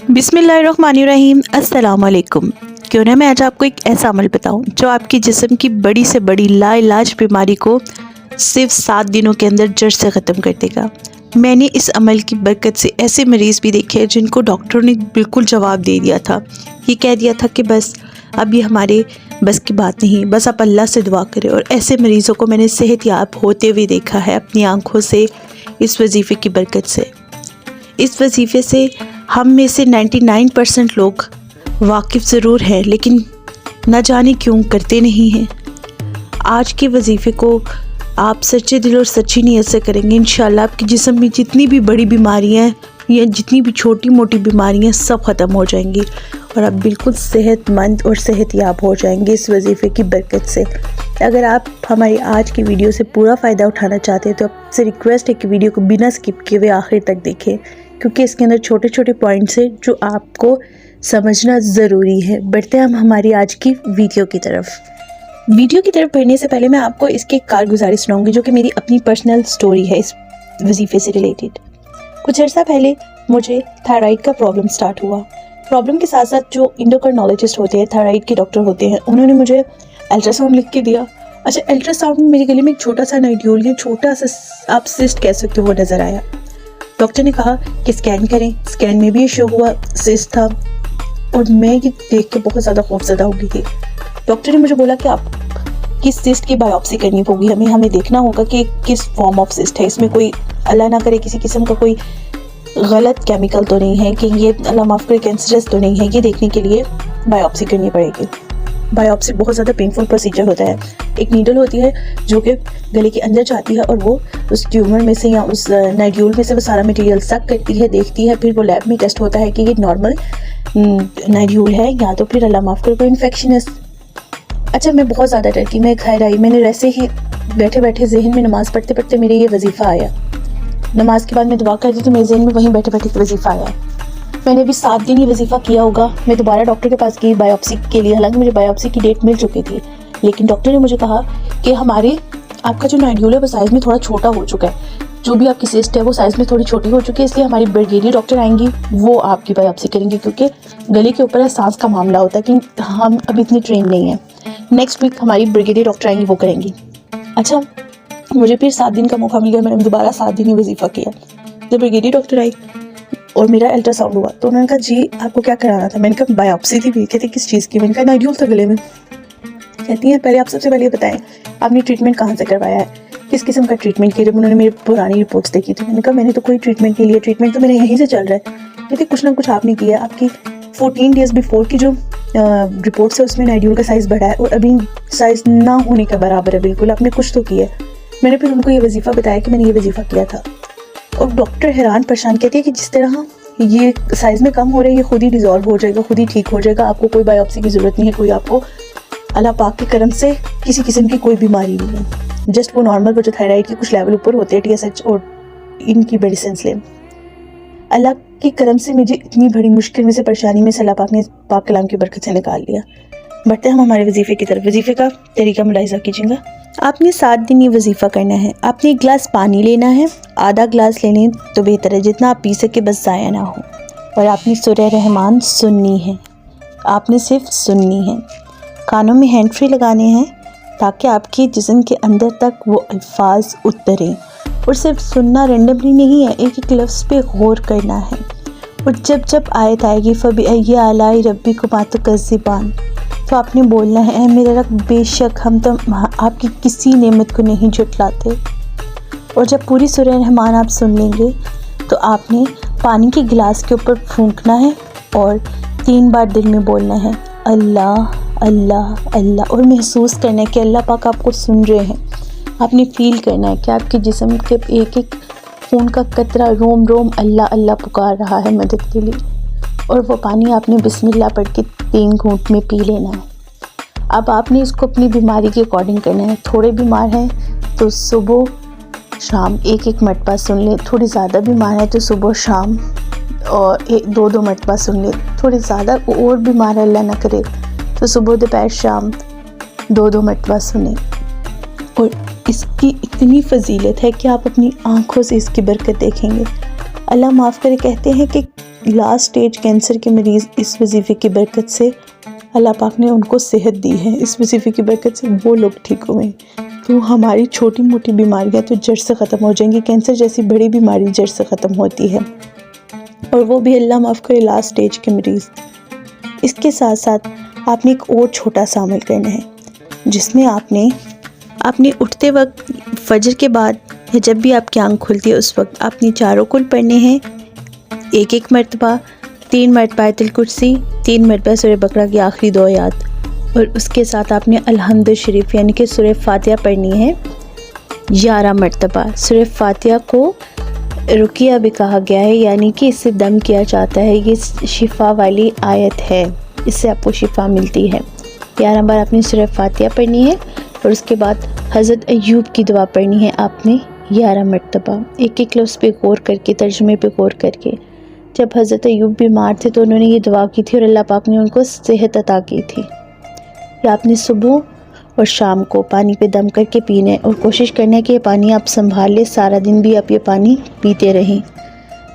बिस्मिल्लाहिर्रहमानिर्रहीम, अस्सलाम वालेकुम। क्यों ना मैं आज आपको एक ऐसा अमल बताऊं जो आपकी जिस्म की बड़ी से बड़ी लाइलाज बीमारी को सिर्फ 7 दिनों के अंदर जड़ से ख़त्म कर देगा। मैंने इस अमल की बरकत से ऐसे मरीज़ भी देखे हैं जिनको डॉक्टरों ने बिल्कुल जवाब दे दिया था, ये कह दिया था कि बस अब ये हमारे बस की बात नहीं, बस आप अल्लाह से दुआ करें। और ऐसे मरीज़ों को मैंने सेहतयाब होते हुए देखा है अपनी आँखों से, इस वजीफ़े की बरकत से। इस वजीफ़े से हम में से 99% लोग वाकिफ़ ज़रूर हैं, लेकिन न जाने क्यों करते नहीं हैं। आज के वजीफ़े को आप सच्चे दिल और सच्ची नीयत से करेंगे, इंशाल्लाह आपके जिस्म में जितनी भी बड़ी बीमारियां या जितनी भी छोटी मोटी बीमारियां सब ख़त्म हो जाएंगी और आप बिल्कुल सेहतमंद और सेहतयाब हो जाएंगे इस वजीफ़े की बरकत से। अगर आप हमारी आज की वीडियो से पूरा फ़ायदा उठाना चाहते हैं तो आपसे रिक्वेस्ट है कि वीडियो को बिना स्किप किए हुए आखिर तक देखें, क्योंकि इसके अंदर छोटे छोटे पॉइंट्स हैं जो आपको समझना ज़रूरी है। बढ़ते हैं हम हमारी आज की वीडियो की तरफ। वीडियो की तरफ बढ़ने से पहले मैं आपको इसकी कारगुजारी सुनाऊंगी जो कि मेरी अपनी पर्सनल स्टोरी है इस वजीफ़े से रिलेटेड। कुछ अर्सा पहले मुझे थायराइड का प्रॉब्लम स्टार्ट हुआ। प्रॉब्लम के साथ साथ जो इंडोक्राइनोलॉजिस्ट होते हैं, थायराइड के डॉक्टर होते हैं, उन्होंने मुझे अल्ट्रासाउंड लिख के दिया। अच्छा, अल्ट्रासाउंड में मेरे गले में एक छोटा सा नाइड्यूल, छोटा सा आप सिस्ट कह सकते हो, वो नज़र आया। डॉक्टर ने कहा कि स्कैन करें। स्कैन में भी ये शो हुआ सिस्ट था और मैं ये देख के बहुत ज़्यादा खौफज़दा हो गई थी। डॉक्टर ने मुझे बोला कि आप किस सिस्ट की बायोप्सी करनी होगी, हमें देखना होगा कि किस फॉर्म ऑफ सिस्ट है, इसमें कोई अल्लाह ना करे किसी किस्म का कोई गलत केमिकल तो नहीं है, कि ये अल्लाह माफ़ करे कैंसरस तो नहीं है। ये देखने के लिए बायोप्सी करनी पड़ेगी। बायोप्सी बहुत ज़्यादा पेनफुल प्रोसीजर होता है। एक नीडल होती है जो कि गले के अंदर जाती है और वो उस ट्यूमर में से या उस नाइड्यूल में से वो सारा मटेरियल सक करती है, देखती है, फिर वो लैब में टेस्ट होता है कि ये नॉर्मल नाइड्यूल है या तो फिर अल्लाह माफ़ करे कोई इन्फेक्शन है। अच्छा, मैं बहुत ज़्यादा डर गई, मैं घर आई। मैंने वैसे ही बैठे बैठे जहन में नमाज़ पढ़ते पढ़ते मेरे ये वजीफ़ा आया। नमाज के बाद मैं दुआ करती तो मेरे जहन में वहीं बैठे बैठे वजीफ़ा आया। मैंने अभी 7 दिन ये वजीफ़ा किया होगा। मैं दोबारा डॉक्टर के पास गई बायोप्सी के लिए, हालांकि मुझे बायोप्सी की डेट मिल चुकी थी, लेकिन डॉक्टर ने मुझे कहा कि आपका जो नाइड्यूल है वो साइज़ में थोड़ा छोटा हो चुका है, जो भी आपकी सिस्ट है वो साइज़ में थोड़ी छोटी हो चुकी है, इसलिए हमारी ब्रिगेडियर डॉक्टर आएंगी, वो आपकी बायोप्सी करेंगी, क्योंकि गले के ऊपर सांस का मामला होता है कि हम अभी इतनी ट्रेन नहीं है। नेक्स्ट वीक हमारी ब्रिगेडियर डॉक्टर आएंगी, वो करेंगी। अच्छा, मुझे फिर 7 दिन का मौका मिल गया। मैंने दोबारा 7 दिन ही वजीफ़ा किया। जब ब्रिगेडियर डॉक्टर आई और मेरा अल्ट्रासाउंड हुआ तो उन्होंने कहा, जी आपको क्या कराना था? मैंने कहा बायोप्सी थी। भी कहते किस चीज़ की? मैंने कहा नाइड्यूल था गले में। कहती हैं पहले आप सबसे पहले बताएं आपने ट्रीटमेंट कहाँ से करवाया है, किस किस्म का ट्रीटमेंट किया? जब उन्होंने मेरी पुरानी रिपोर्ट्स देखी तो मैंने कहा मैंने तो कोई ट्रीटमेंट नहीं लिया, ट्रीटमेंट तो मेरे यहीं से चल रहा है। कहते कुछ ना कुछ आपने किया, आपकी 14 डेज़ बिफोर की जो रिपोर्ट्स है उसमें नाइड्यूल का साइज़ बढ़ा है और अभी साइज़ ना होने का बराबर है बिल्कुल, आपने कुछ तो किया है। मैंने फिर उनको ये वजीफ़ा बताया कि मैंने ये वजीफ़ा किया था और डॉक्टर हैरान परेशान कहती है कि जिस तरह ये साइज़ में कम हो रहा है ये खुद ही डिज़ॉल्व हो जाएगा, खुद ही ठीक हो जाएगा, आपको कोई बायोप्सी की ज़रूरत नहीं है, कोई आपको अल्लाह पाक के करम से किसी किस्म की कोई बीमारी नहीं है। जस्ट वो नॉर्मल वो जो थायराइड के कुछ लेवल ऊपर होते हैं TSH और इनकी मेडिसिन लें। अल्लाह के करम से मुझे इतनी बड़ी मुश्किल में से परेशानी में से अल्लाह पाक ने पाक कलाम की बरकत से निकाल लिया। बढ़ते हम हमारे वजीफ़े की तरफ। वजीफ़े का तरीका मुलाहिज़ा कीजिएगा। आपने 7 दिन ये वजीफ़ा करना है। आपने 1 गिलास पानी लेना है, आधा गिलास ले लें तो बेहतर है, जितना आप पी सके बस ज़ाया ना हो। और आपने सूरह रहमान सुननी है, आपने सिर्फ सुननी है। कानों में हैंड फ्री लगाने हैं ताकि आपके जिस्म के अंदर तक वो अल्फाज उतरें। और सिर्फ सुनना रेंडमली नहीं है, एक एक लफ्ज़ पे गौर करना है। और जब जब आयत आएगी फ़बी आलाई रब्बिकुमा तुकज़्ज़िबान, तो आपने बोलना है, ऐ मेरे रब बेशक हम तो आपकी किसी नेमत को नहीं झुटलाते। और जब पूरी सूरह रहमान आप सुन लेंगे तो आपने पानी के गिलास के ऊपर फूंकना है और 3 बार दिल में बोलना है अल्लाह अल्लाह अल्लाह, और महसूस करना है कि अल्लाह पाक आपको सुन रहे हैं। आपने फील करना है कि आपके जिस्म के एक एक खून का कतरा रोम रोम अल्लाह अल्लाह पुकार रहा है मदद के लिए। और वो पानी आपने बिस्मिल्लाह पढ़ के 3 घूंट में पी लेना है। अब आपने इसको अपनी बीमारी के अकॉर्डिंग करना है। थोड़े बीमार हैं तो सुबह शाम 1-1 मरतबा सुन लें, थोड़ी ज़्यादा बीमार है तो सुबह शाम और 2-2 मरतबा सुन लें, थोड़ी ज़्यादा और बीमार अल्लाह ना करे तो सुबह दोपहर शाम 2-2 मरतबा सुने। और इसकी इतनी फजीलत है कि आप अपनी आँखों से इसकी बरकत देखेंगे। अल्लाह माफ़ करे, कहते हैं कि लास्ट स्टेज कैंसर के मरीज़ इस वजीफ़े की बरकत से अल्लाह पाक ने उनको सेहत दी है, इस वजीफ़े की बरकत से वो लोग ठीक हुए। तो हमारी छोटी मोटी बीमारियां तो जड़ से ख़त्म हो जाएंगी। कैंसर जैसी बड़ी बीमारी जड़ से ख़त्म होती है, और वो भी अल्लाह माफ़ करे लास्ट स्टेज के मरीज़। इसके साथ साथ आपने एक और छोटा सा अमल करना है, जिसमें आपने उठते वक्त फजर के बाद या जब भी आपकी आँख खुलती है उस वक्त आपने चारों कुल पढ़ने हैं, एक मरतबा, 3 मरतबा आयतुल कुर्सी, 3 मरतबा सूरह बकरा की आखिरी 2 आयत, और उसके साथ आपने अलहम्द शरीफ यानी कि सूरह फातिहा पढ़नी है 11 मरतबा। सूरह फातिहा को रुकिया भी कहा गया है, यानी कि इससे दम किया जाता है, ये शिफा वाली आयत है, इससे आपको शिफा मिलती है। 11 बार आपने सूरह फातिहा पढ़नी है, और उसके बाद हज़रत अय्यूब की दुआ पढ़नी है आपने 11 मरतबा, एक लफ्ज़ पे गौर करके, तर्जुमे पे गौर करके। जब हज़रत अय्यूब बीमार थे तो उन्होंने ये दुआ की थी और अल्लाह पाक ने उनको सेहत अता की थी। या आपने सुबह और शाम को पानी पे दम करके पीना है, और कोशिश करना है कि ये पानी आप संभाल लें, सारा दिन भी आप ये पानी पीते रहें।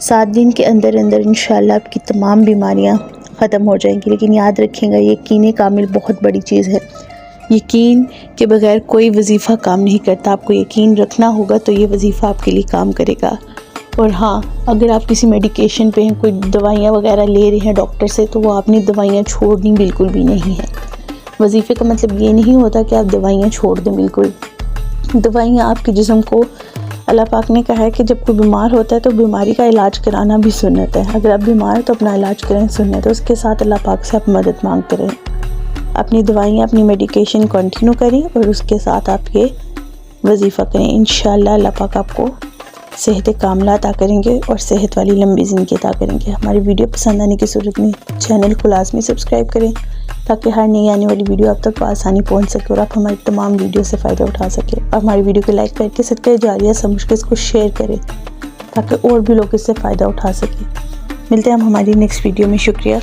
7 दिन के अंदर अंदर इंशाअल्लाह आपकी तमाम बीमारियां ख़त्म हो जाएंगी। लेकिन याद रखिएगा, यकीन कामिल बहुत बड़ी चीज़ है। यकीन के बगैर कोई वजीफ़ा काम नहीं करता। आपको यकीन रखना होगा तो ये वजीफ़ा आपके लिए काम करेगा। और हाँ, अगर आप किसी मेडिकेशन पे हैं, कोई दवाइयाँ वगैरह ले रहे हैं डॉक्टर से, तो वो आपने दवाइयाँ छोड़नी बिल्कुल भी नहीं है। वजीफ़े का मतलब ये नहीं होता कि आप दवाइयाँ छोड़ दें। बिल्कुल, दवाइयाँ आपके जिस्म को, अल्लाह पाक ने कहा है कि जब कोई बीमार होता है तो बीमारी का इलाज कराना भी सुन्नत है। अगर आप बीमार हैं तो अपना इलाज करें, सुन्नत है। उसके साथ अल्लाह पाक से आप मदद मांगते रहें। अपनी दवाइयाँ, अपनी मेडिकेशन कंटिन्यू करें, और उसके साथ आप ये वजीफ़ा करें। इंशाअल्लाह अल्लाह पाक आपको सेहत कामला अता करेंगे और सेहत वाली लंबी ज़िंदगी अता करेंगे। हमारी वीडियो पसंद आने की सूरत में चैनल को लाजमी सब्सक्राइब करें, ताकि हर नई आने वाली वीडियो आप तक आसानी पहुंच सके और आप हमारी तमाम वीडियो से फ़ायदा उठा सकें। और हमारी वीडियो को लाइक करके सदका जारिया समझ के इसको शेयर करें, ताकि और भी लोग इससे फ़ायदा उठा सकें। मिलते हैं हम हमारी नेक्स्ट वीडियो में। शुक्रिया।